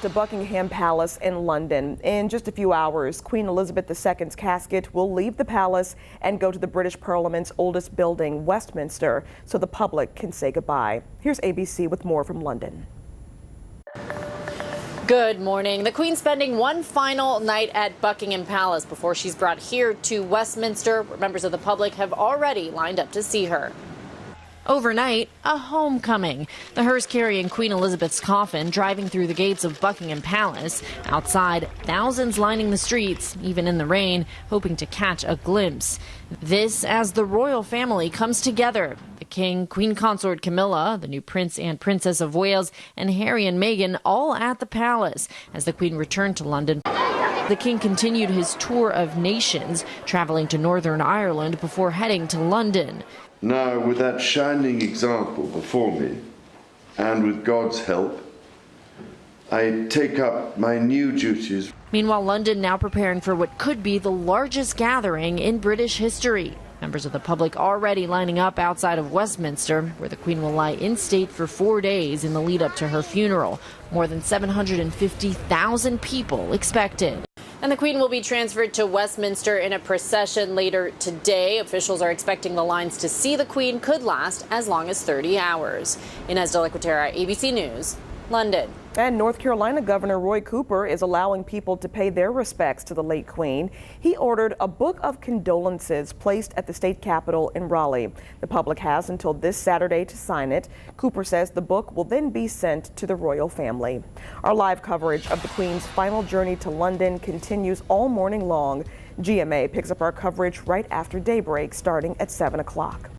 To Buckingham Palace in London. In just a few hours, Queen Elizabeth II's casket will leave the palace and go to the British Parliament's oldest building, Westminster, so the public can say goodbye. Here's ABC with more from London. Good morning. The Queen spending one final night at Buckingham Palace before she's brought here to Westminster, where members of the public have already lined up to see her. Overnight, a homecoming. The hearse carrying Queen Elizabeth's coffin driving through the gates of Buckingham Palace. Outside, thousands lining the streets, even in the rain, hoping to catch a glimpse. This as the royal family comes together. The King, Queen Consort Camilla, the new Prince and Princess of Wales, and Harry and Meghan all at the palace as the Queen returned to London. The King continued his tour of nations, traveling to Northern Ireland before heading to London. Now, with that shining example before me, and with God's help, I take up my new duties. Meanwhile, London now preparing for what could be the largest gathering in British history. Members of the public already lining up outside of Westminster, where the Queen will lie in state for 4 days in the lead up to her funeral. More than 750,000 people expected. And the Queen will be transferred to Westminster in a procession later today. Officials are expecting the lines to see the Queen could last as long as 30 hours. Inez de la Cuetara, ABC News, London. And North Carolina Governor Roy Cooper is allowing people to pay their respects to the late Queen. He ordered a book of condolences placed at the state capitol in Raleigh. The public has until this Saturday to sign it. Cooper says the book will then be sent to the royal family. Our live coverage of the Queen's final journey to London continues all morning long. GMA picks up our coverage right after daybreak, starting at 7 o'clock.